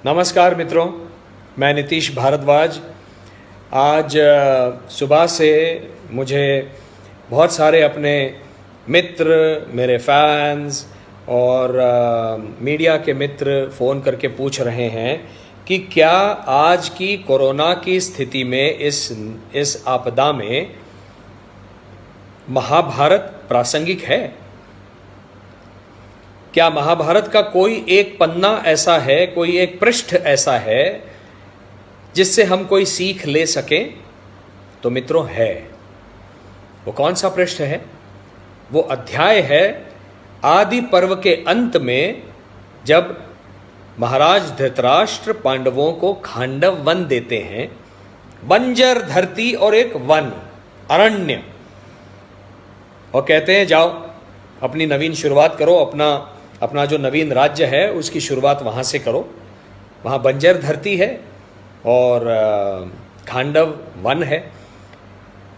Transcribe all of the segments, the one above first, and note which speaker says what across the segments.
Speaker 1: नमस्कार मित्रों, मैं नीतीश भारद्वाज। आज सुबह से मुझे बहुत सारे अपने मित्र, मेरे फैंस और मीडिया के मित्र फ़ोन करके पूछ रहे हैं कि क्या आज की कोरोना की स्थिति में इस आपदा में महाभारत प्रासंगिक है। क्या महाभारत का कोई एक पन्ना ऐसा है, कोई एक पृष्ठ ऐसा है जिससे हम कोई सीख ले सकें? तो मित्रों है। वो कौन सा पृष्ठ है? वो अध्याय है आदि पर्व के अंत में, जब महाराज धृतराष्ट्र पांडवों को खांडव वन देते हैं, बंजर धरती और एक वन, अरण्य, और कहते हैं जाओ अपनी नवीन शुरुआत करो, अपना जो नवीन राज्य है उसकी शुरुआत वहाँ से करो। वहाँ बंजर धरती है और खांडव वन है।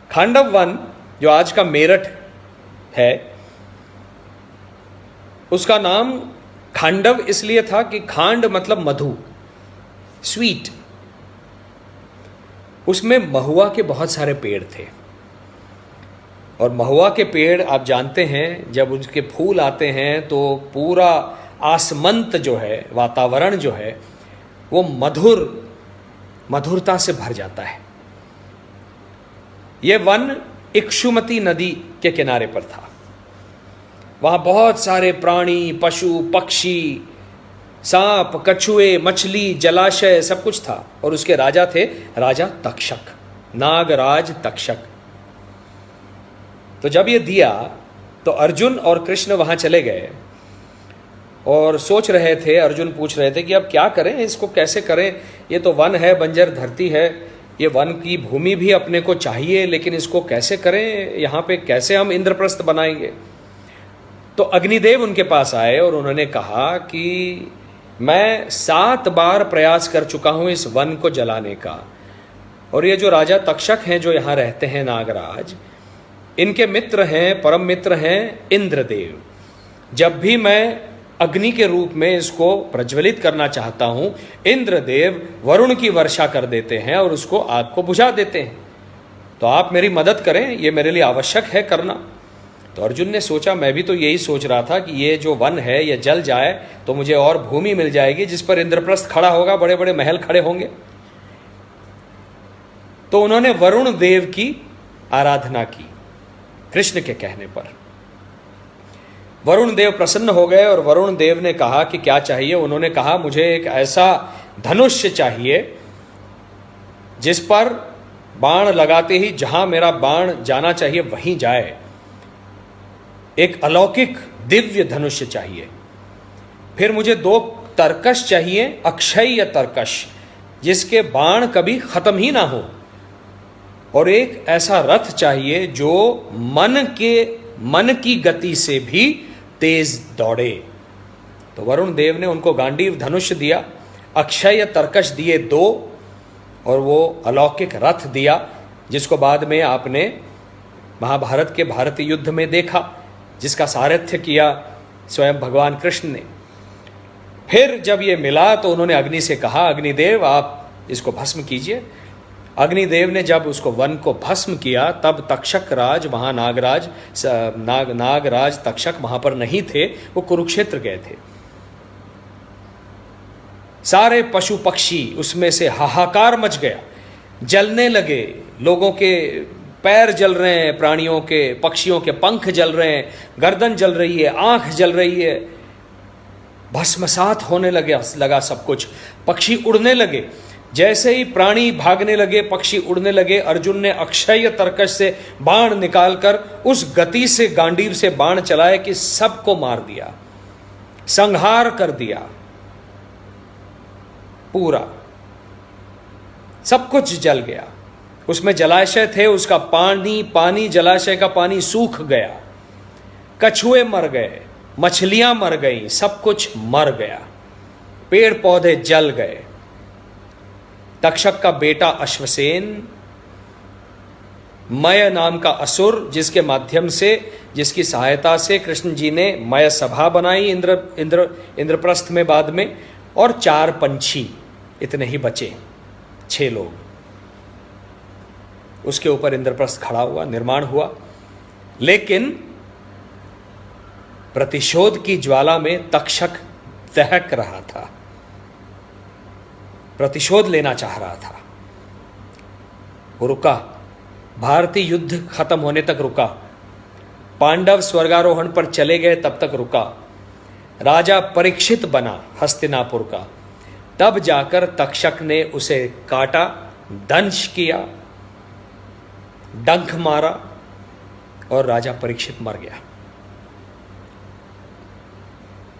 Speaker 1: खांडव वन जो आज का मेरठ है, उसका नाम खांडव इसलिए था कि खांड मतलब मधु, स्वीट। उसमें महुआ के बहुत सारे पेड़ थे और महुआ के पेड़ आप जानते हैं, जब उसके फूल आते हैं तो पूरा आसमंत जो है, वातावरण जो है, वो मधुरता से भर जाता है। ये वन इक्षुमती नदी के किनारे पर था। वहां बहुत सारे प्राणी, पशु, पक्षी, सांप, कछुए, मछली, जलाशय, सब कुछ था। और उसके राजा थे राजा तक्षक, नागराज तक्षक। तो जब ये दिया तो अर्जुन और कृष्ण वहां चले गए और सोच रहे थे, अर्जुन पूछ रहे थे कि अब क्या करें, इसको कैसे करें। ये तो वन है, बंजर धरती है, ये वन की भूमि भी अपने को चाहिए, लेकिन इसको कैसे करें, यहाँ पे कैसे हम इंद्रप्रस्थ बनाएंगे। तो अग्निदेव उनके पास आए और उन्होंने कहा कि मैं 7 बार प्रयास कर चुका हूं इस वन को जलाने का, और ये जो राजा तक्षक हैं जो यहाँ रहते हैं, नागराज, इनके मित्र हैं, परम मित्र हैं इंद्रदेव। जब भी मैं अग्नि के रूप में इसको प्रज्वलित करना चाहता हूं, इंद्रदेव वरुण की वर्षा कर देते हैं और उसको आग को बुझा देते हैं। तो आप मेरी मदद करें, ये मेरे लिए आवश्यक है करना। तो अर्जुन ने सोचा, मैं भी तो यही सोच रहा था कि ये जो वन है ये जल जाए तो मुझे और भूमि मिल जाएगी जिस पर इंद्रप्रस्थ खड़ा होगा, बड़े बड़े महल खड़े होंगे। तो उन्होंने वरुण देव की आराधना की कृष्ण के कहने पर। वरुण देव प्रसन्न हो गए और वरुण देव ने कहा कि क्या चाहिए। उन्होंने कहा, मुझे एक ऐसा धनुष्य चाहिए जिस पर बाण लगाते ही जहां मेरा बाण जाना चाहिए वहीं जाए। एक अलौकिक दिव्य धनुष्य चाहिए। फिर मुझे 2 तरकश चाहिए, अक्षय तरकश, जिसके बाण कभी खत्म ही ना हो। और एक ऐसा रथ चाहिए जो मन की गति से भी तेज दौड़े। तो वरुण देव ने उनको गांडीव धनुष दिया, अक्षय तरकश दिए 2, और वो अलौकिक रथ दिया जिसको बाद में आपने महाभारत के भारतीय युद्ध में देखा, जिसका सारथ्य किया स्वयं भगवान कृष्ण ने। फिर जब ये मिला तो उन्होंने अग्नि से कहा, अग्निदेव आप इसको भस्म कीजिए। अग्निदेव ने जब उसको वन को भस्म किया, तब तक्षक राज वहां नागराज तक्षक वहां पर नहीं थे, वो कुरुक्षेत्र गए थे। सारे पशु पक्षी उसमें से हाहाकार मच गया, जलने लगे। लोगों के पैर जल रहे हैं, प्राणियों के, पक्षियों के पंख जल रहे हैं, गर्दन जल रही है, आंख जल रही है, भस्मसात होने लगा सब कुछ। पक्षी उड़ने लगे। जैसे ही प्राणी भागने लगे, पक्षी उड़ने लगे, अर्जुन ने अक्षय तरकश से बाण निकालकर उस गति से गांडीव से बाण चलाए कि सबको मार दिया, संहार कर दिया। पूरा सब कुछ जल गया। उसमें जलाशय थे, उसका पानी जलाशय का पानी सूख गया, कछुए मर गए, मछलियां मर गईं, सब कुछ मर गया, पेड़ पौधे जल गए। तक्षक का बेटा अश्वसेन, मय नाम का असुर, जिसके माध्यम से, जिसकी सहायता से कृष्ण जी ने मय सभा बनाई इंद्रप्रस्थ में बाद में, और 4 पंछी, इतने ही बचे, 6 लोग। उसके ऊपर इंद्रप्रस्थ खड़ा हुआ, निर्माण हुआ। लेकिन प्रतिशोध की ज्वाला में तक्षक दहक रहा था, प्रतिशोध लेना चाह रहा था। वो रुका, भारतीय युद्ध खत्म होने तक रुका, पांडव स्वर्गारोहण पर चले गए तब तक रुका, राजा परीक्षित बना हस्तिनापुर का, तब जाकर तक्षक ने उसे काटा, दंश किया, डंक मारा और राजा परीक्षित मर गया।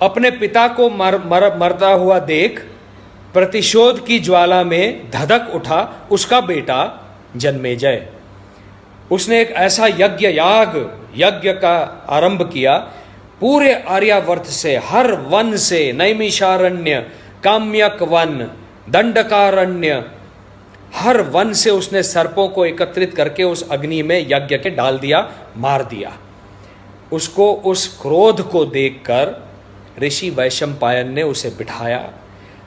Speaker 1: अपने पिता को मरता हुआ देख प्रतिशोध की ज्वाला में धधक उठा उसका बेटा जन्मेजय। उसने एक ऐसा यज्ञ का आरंभ किया, पूरे आर्यावर्त से, हर वन से, नैमिषारण्य, काम्यक वन, दंडकारण्य, हर वन से उसने सर्पों को एकत्रित करके उस अग्नि में यज्ञ के डाल दिया, मार दिया। उसको, उस क्रोध को देखकर ऋषि वैशंपायन ने उसे बिठाया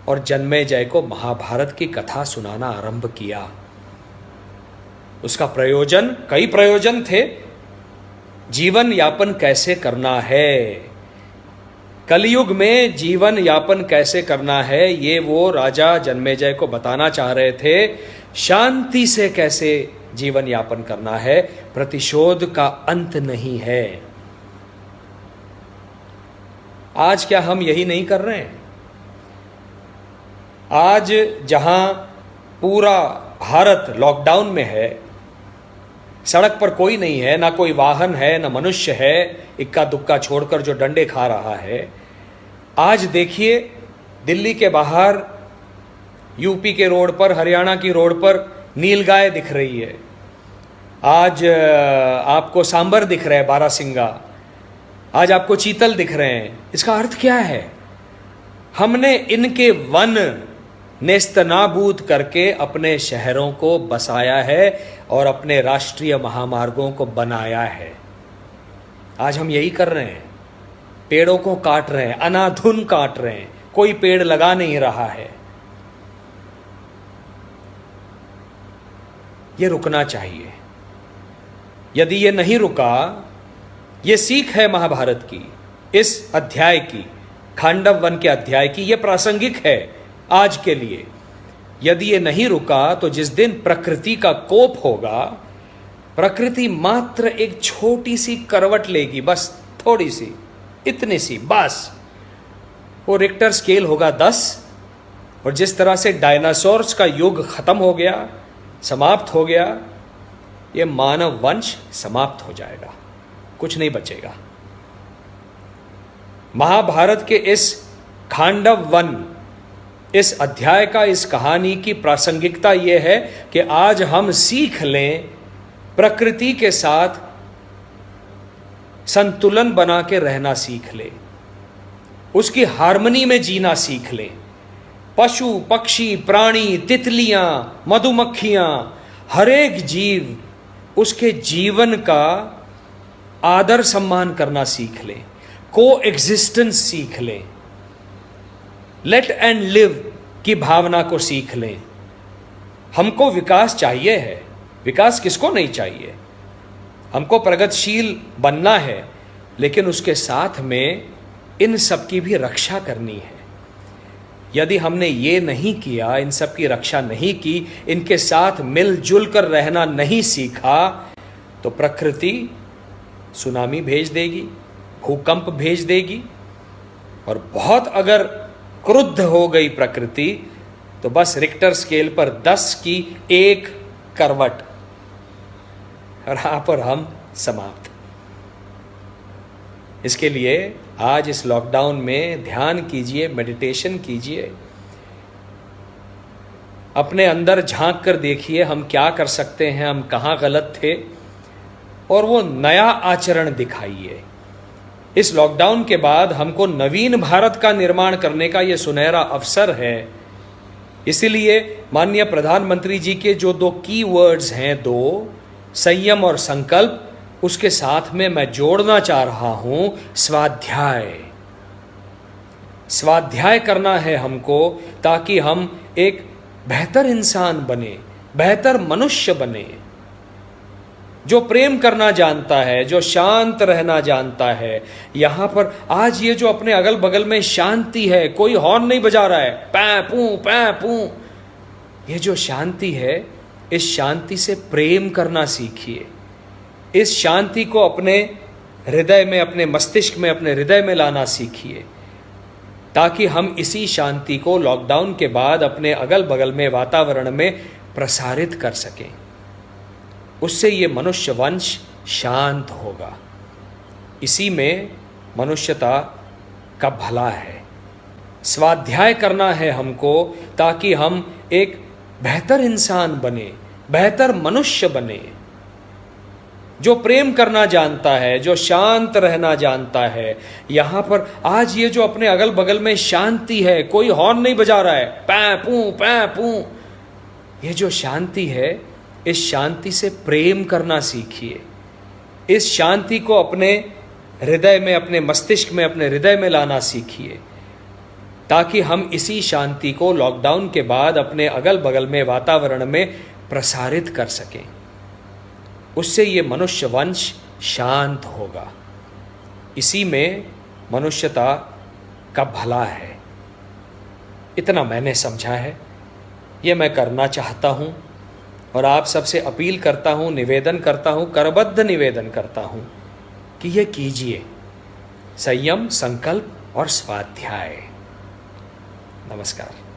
Speaker 1: और जन्मेजय को महाभारत की कथा सुनाना आरंभ किया। उसका प्रयोजन, कई प्रयोजन थे। जीवन यापन कैसे करना है, कलयुग में जीवन यापन कैसे करना है, ये वो राजा जन्मेजय को बताना चाह रहे थे। शांति से कैसे जीवन यापन करना है, प्रतिशोध का अंत नहीं है। आज क्या हम यही नहीं कर रहे हैं? आज जहां पूरा भारत लॉकडाउन में है, सड़क पर कोई नहीं है, ना कोई वाहन है, ना मनुष्य है, इक्का दुक्का छोड़कर जो डंडे खा रहा है। आज देखिए दिल्ली के बाहर, यूपी के रोड पर, हरियाणा की रोड पर नीलगाय दिख रही है। आज आपको सांबर दिख रहा है, बारासिंगा, आज आपको चीतल दिख रहे हैं। इसका अर्थ क्या है? हमने इनके वन नेस्तनाबूद करके अपने शहरों को बसाया है और अपने राष्ट्रीय महामार्गों को बनाया है। आज हम यही कर रहे हैं, पेड़ों को काट रहे हैं, अनाधुन काट रहे हैं, कोई पेड़ लगा नहीं रहा है। ये रुकना चाहिए। यदि ये नहीं रुका, ये सीख है महाभारत की, इस अध्याय की, खांडव वन के अध्याय की, ये प्रासंगिक है आज के लिए। यदि ये नहीं रुका तो जिस दिन प्रकृति का कोप होगा, प्रकृति मात्र एक छोटी सी करवट लेगी, बस थोड़ी सी, इतनी सी, बस। वो रिक्टर स्केल होगा 10, और जिस तरह से डायनासोर्स का युग खत्म हो गया, समाप्त हो गया, ये मानव वंश समाप्त हो जाएगा, कुछ नहीं बचेगा। महाभारत के इस खांडव वन, इस अध्याय का, इस कहानी की प्रासंगिकता यह है कि आज हम सीख लें, प्रकृति के साथ संतुलन बना के रहना सीख लें, उसकी हार्मनी में जीना सीख लें। पशु, पक्षी, प्राणी, तितलियां, मधुमक्खियां, हर एक जीव, उसके जीवन का आदर सम्मान करना सीख लें, को एग्जिस्टेंस सीख लें, लेट एंड लिव की भावना को सीख लें। हमको विकास चाहिए है, विकास किसको नहीं चाहिए? हमको प्रगतिशील बनना है, लेकिन उसके साथ में इन सब की भी रक्षा करनी है। यदि हमने ये नहीं किया, इन सब की रक्षा नहीं की, इनके साथ मिलजुल कर रहना नहीं सीखा, तो प्रकृति सुनामी भेज देगी, भूकंप भेज देगी, और बहुत अगर क्रुद्ध हो गई प्रकृति तो बस रिक्टर स्केल पर 10 की एक करवट, और यहां पर हम समाप्त। इसके लिए आज इस लॉकडाउन में ध्यान कीजिए, मेडिटेशन कीजिए, अपने अंदर झांक कर देखिए हम क्या कर सकते हैं, हम कहां गलत थे, और वो नया आचरण दिखाइए। इस लॉकडाउन के बाद हमको नवीन भारत का निर्माण करने का ये सुनहरा अवसर है। इसीलिए माननीय प्रधानमंत्री जी के जो 2 की वर्ड्स हैं, 2 संयम और संकल्प, उसके साथ में मैं जोड़ना चाह रहा हूं स्वाध्याय। स्वाध्याय करना है हमको ताकि हम एक बेहतर इंसान बने, बेहतर मनुष्य बने, जो प्रेम करना जानता है, जो शांत रहना जानता है। यहां पर आज ये जो अपने अगल बगल में शांति है, कोई हॉर्न नहीं बजा रहा है, पै पू, ये जो शांति है, इस शांति से प्रेम करना सीखिए। इस शांति को अपने हृदय में, अपने मस्तिष्क में, अपने हृदय में लाना सीखिए, ताकि हम इसी शांति को लॉकडाउन के बाद अपने अगल बगल में वातावरण में प्रसारित कर सकें। उससे ये मनुष्य वंश शांत होगा। इसी में मनुष्यता का भला है। स्वाध्याय करना है हमको ताकि हम एक बेहतर इंसान बने, बेहतर मनुष्य बने, जो प्रेम करना जानता है, जो शांत रहना जानता है। यहां पर आज ये जो अपने अगल बगल में शांति है, कोई हॉर्न नहीं बजा रहा है, पै पू, ये जो शांति है, इस शांति से प्रेम करना सीखिए। इस शांति को अपने हृदय में, अपने मस्तिष्क में, अपने हृदय में लाना सीखिए, ताकि हम इसी शांति को लॉकडाउन के बाद अपने अगल बगल में वातावरण में प्रसारित कर सकें। उससे ये मनुष्य वंश शांत होगा। इसी में मनुष्यता का भला है। इतना मैंने समझा है, ये मैं करना चाहता हूँ और आप सबसे अपील करता हूँ, निवेदन करता हूँ, करबद्ध निवेदन करता हूँ कि ये कीजिए, संयम, संकल्प और स्वाध्याय। नमस्कार।